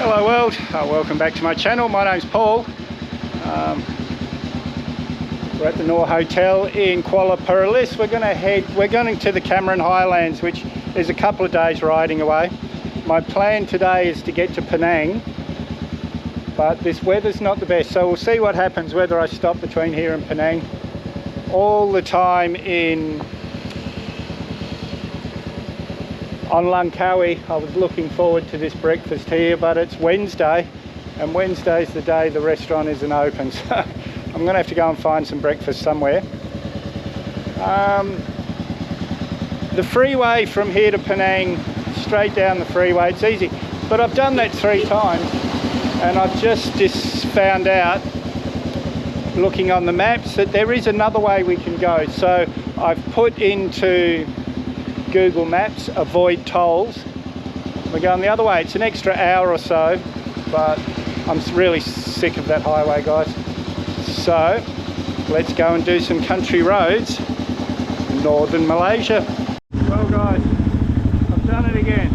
Hello world, welcome back to my channel. My name's Paul. We're at the Noor Hotel in Kuala, Perlis. We're going to the Cameron Highlands, which is a couple of days riding away. My plan today is to get to Penang, but this weather's not the best, so we'll see what happens whether I stop between here and Penang. All the time on Langkawi, I was looking forward to this breakfast here, but it's Wednesday, and Wednesday's the day the restaurant isn't open, so I'm going to have to go and find some breakfast somewhere. The freeway from here to Penang, straight down the freeway, it's easy, but I've done that 3 times, and I've just found out, looking on the maps, that there is another way we can go. So I've put into Google Maps, avoid tolls. We're going the other way. It's an extra hour or so, but I'm really sick of that highway, guys. So let's go and do some country roads in northern Malaysia. Well guys, I've done it again.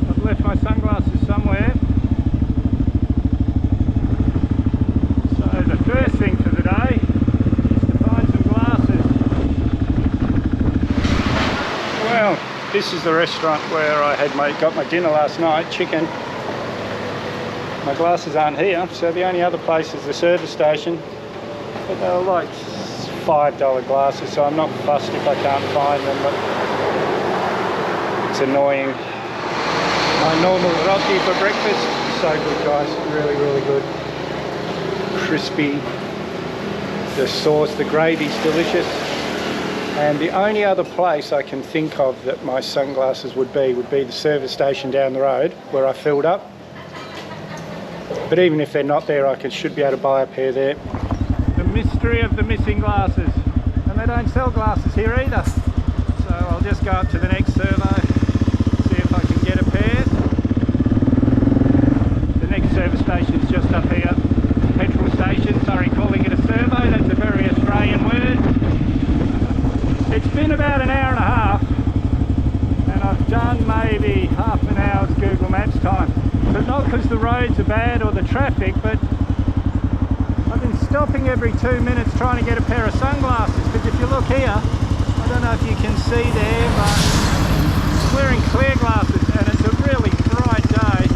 I've left my sunglasses somewhere. So the first thing for the day is to find some glasses. Well, this is the restaurant where I got my dinner last night, chicken. My glasses aren't here, so the only other place is the service station. But they were like $5 glasses, so I'm not fussed if I can't find them, but it's annoying. My normal roti for breakfast, so good guys, really, really good. Crispy. The sauce, the gravy's delicious. And the only other place I can think of that my sunglasses would be the service station down the road where I filled up. But even if they're not there, I should be able to buy a pair there. The mystery of the missing glasses. And they don't sell glasses here either. So I'll just go up to the next servo, see if I can get a pair. The next service station is just up here. Petrol station, sorry, calling it a servo, that's a very Australian word. It's been about an hour and a half, and I've done maybe half an hour's Google Maps time. But not because the roads are bad or the traffic, but I've been stopping every 2 minutes trying to get a pair of sunglasses. Because if you look here, I don't know if you can see there, but I'm wearing clear glasses and it's a really bright day.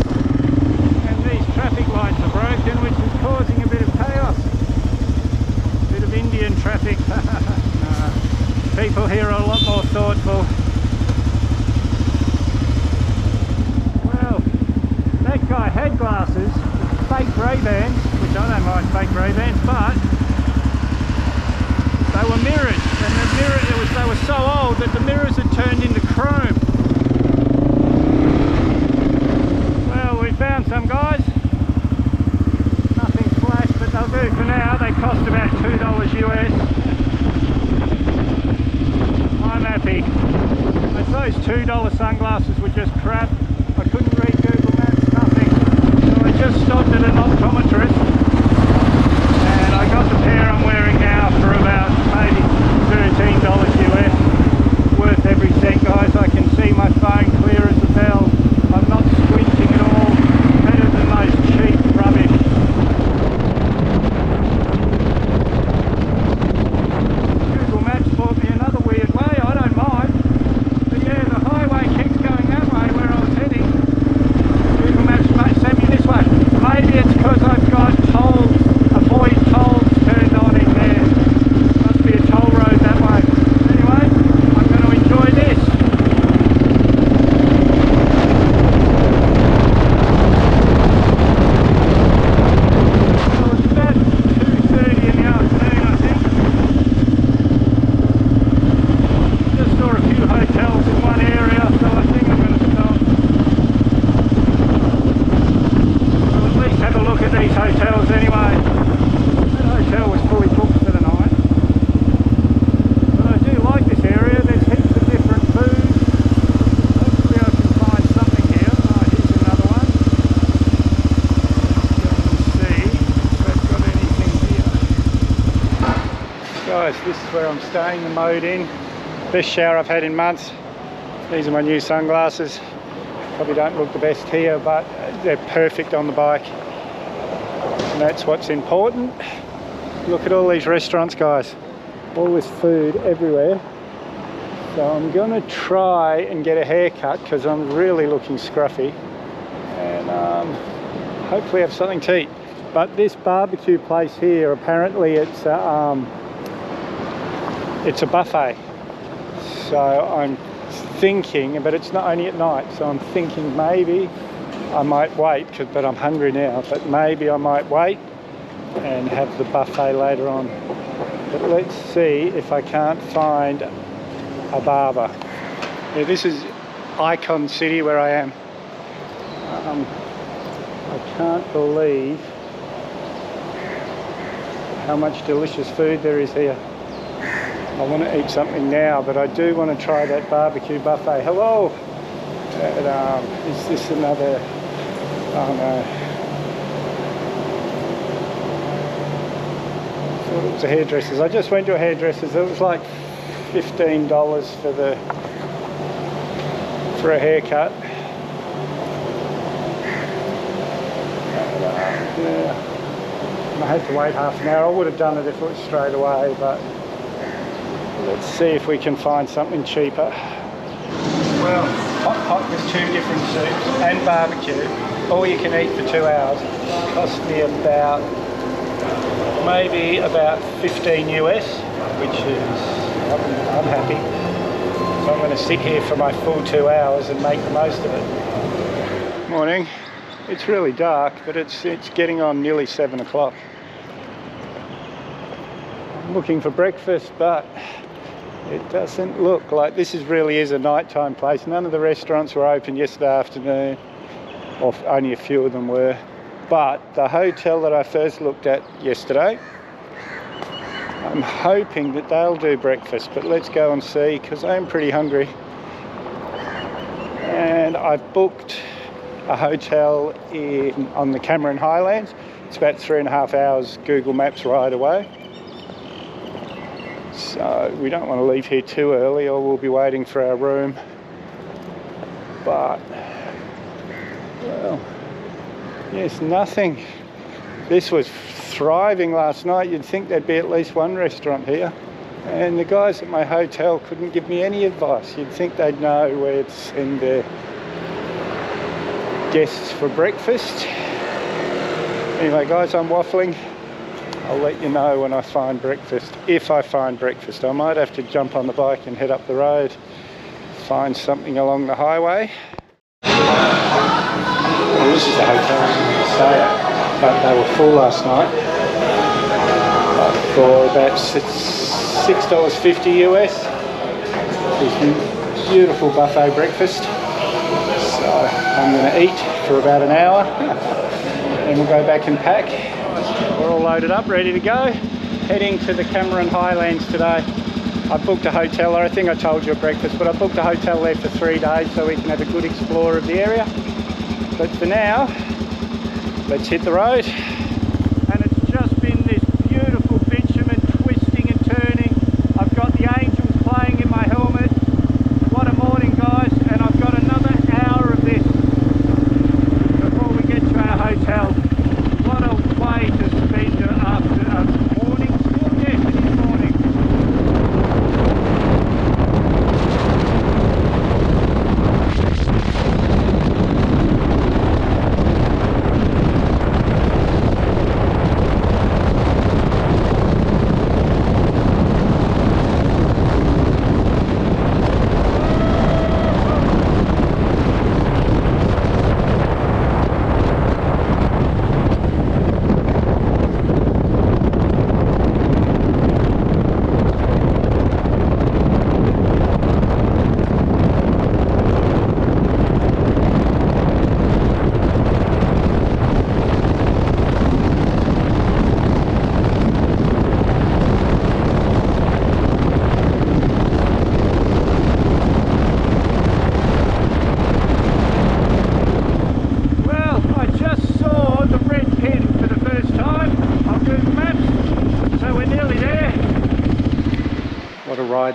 And these traffic lights are broken, which is causing a bit of chaos. A bit of Indian traffic. People here are a lot more thoughtful. Well, that guy had glasses, fake Ray-Bans, which I don't mind fake Ray-Bans, but they were mirrors, and they were so old that the mirrors had turned into chrome. Well, we found some guys. Nothing flash, but they'll do for now. They cost about $2 US. I'm happy. But those $2 sunglasses were just crap. I couldn't read Google Maps, nothing. So I just stopped at an optometrist and I got the pair I'm wearing now for about maybe $13 US. Worth every cent, guys. I can see my phone clear as a bell. I'm not squinting at all. Better than those cheap rubbish. Google Maps brought me another weird way. I don't mind. But yeah, the highway keeps going that way where I was heading. Google Maps sent me this way. Maybe it's because I've got tolls, avoid tolls turned on in there. Must be a toll road that way. Anyway, I'm going to enjoy this. So it's about 2:30 in the afternoon, I think. Just saw a few hotels in one area, so I think I'm going to stop. I'll at least have a look at these hotels anyway. That hotel was fully booked for the night. But I do like this area, there's heaps of different food. Hopefully I can find something here. Oh, here's another one. Let's go and see if they've got anything here. Guys, this is where I'm staying, the Mode Inn. Best shower I've had in months. These are my new sunglasses. Probably don't look the best here, but they're perfect on the bike. And that's what's important. Look at all these restaurants, guys. All this food everywhere. So I'm gonna try and get a haircut because I'm really looking scruffy. And hopefully have something to eat. But this barbecue place here, apparently it's a buffet. So I'm thinking, but it's not only at night, so I'm thinking maybe I might wait, but I'm hungry now, but maybe I might wait and have the buffet later on. But let's see if I can't find a barber. Yeah, this is Icon City where I am. I can't believe how much delicious food there is here. I want to eat something now, but I do want to try that barbecue buffet. Hello! Is this another... Oh no. I thought it was a hairdresser's. I just went to a hairdresser's. It was like $15 for a haircut. Yeah. I had to wait half an hour. I would have done it if it was straight away, but let's see if we can find something cheaper. Well, hot pot with 2 different soups and barbecue, all you can eat for 2 hours. It cost me about, maybe about 15 US, which is, I'm happy. So I'm going to sit here for my full 2 hours and make the most of it. Morning. It's really dark, but it's getting on nearly 7 o'clock. I'm looking for breakfast, but it doesn't look like this really is a nighttime place. None of the restaurants were open yesterday afternoon, or only a few of them were. But the hotel that I first looked at yesterday, I'm hoping that they'll do breakfast, but let's go and see, because I'm pretty hungry. And I've booked a hotel on the Cameron Highlands. It's about 3.5 hours Google Maps ride away. So we don't want to leave here too early or we'll be waiting for our room. But, well, yes, nothing. This was thriving last night. You'd think there'd be at least one restaurant here. And the guys at my hotel couldn't give me any advice. You'd think they'd know where to send their guests for breakfast. Anyway, guys, I'm waffling. I'll let you know when I find breakfast. If I find breakfast, I might have to jump on the bike and head up the road, find something along the highway. Well, this is the hotel I'm going to stay at, but they were full last night for about $6.50 US. This beautiful buffet breakfast. So I'm going to eat for about an hour and we'll go back and pack. We're all loaded up, ready to go. Heading to the Cameron Highlands today. I booked a hotel there. I think I told you at breakfast, but I booked a hotel there for 3 days so we can have a good explore of the area. But for now, let's hit the road. And it's just been this beautiful bitumen twisting and turning. I've got the angels playing in my helmet. What a morning, guys, and I've got another hour of this before we get to our hotel. What a way to spend after a morning. Yes, it is morning.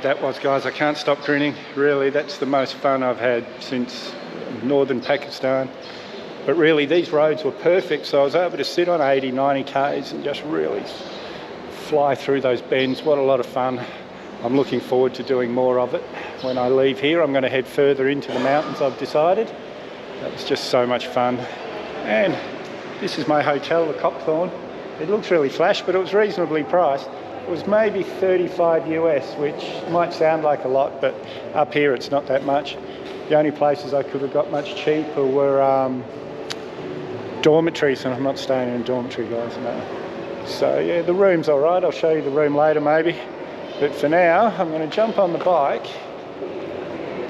That was, guys. I can't stop grinning. Really, that's the most fun I've had since northern Pakistan. But really these roads were perfect, so I was able to sit on 80, 90 k's and just really fly through those bends. What a lot of fun. I'm looking forward to doing more of it. When I leave here, I'm going to head further into the mountains, I've decided. That was just so much fun. And this is my hotel, the Copthorne. It looks really flash, but it was reasonably priced. It was maybe 35 US, which might sound like a lot, but up here it's not that much. The only places I could have got much cheaper were dormitories, and I'm not staying in a dormitory, guys, no. So yeah, the room's all right. I'll show you the room later maybe. But for now, I'm going to jump on the bike,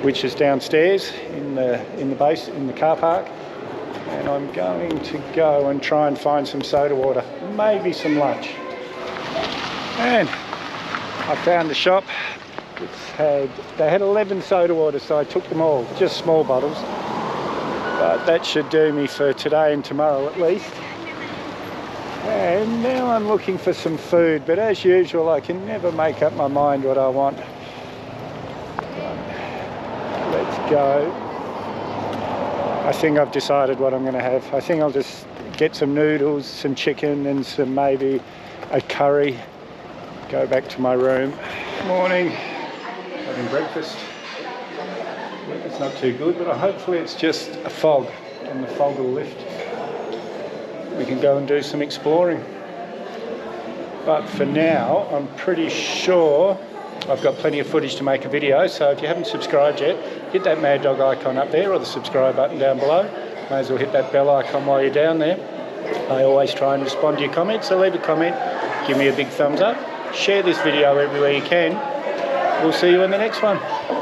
which is downstairs in the car park, and I'm going to go and try and find some soda water, maybe some lunch. And I found the shop. They had 11 soda waters, so I took them all, just small bottles. But that should do me for today and tomorrow at least. And now I'm looking for some food, but as usual I can never make up my mind what I want. Let's go. I think I've decided what I'm going to have. I think I'll just get some noodles, some chicken and some maybe a curry. Go back to my room. Morning. Having breakfast. It's not too good, but hopefully it's just a fog and the fog will lift. We can go and do some exploring. But for now, I'm pretty sure I've got plenty of footage to make a video, so if you haven't subscribed yet, hit that mad dog icon up there or the subscribe button down below. May as well hit that bell icon while you're down there. I always try and respond to your comments, so leave a comment, give me a big thumbs up, share this video everywhere you can. We'll see you in the next one.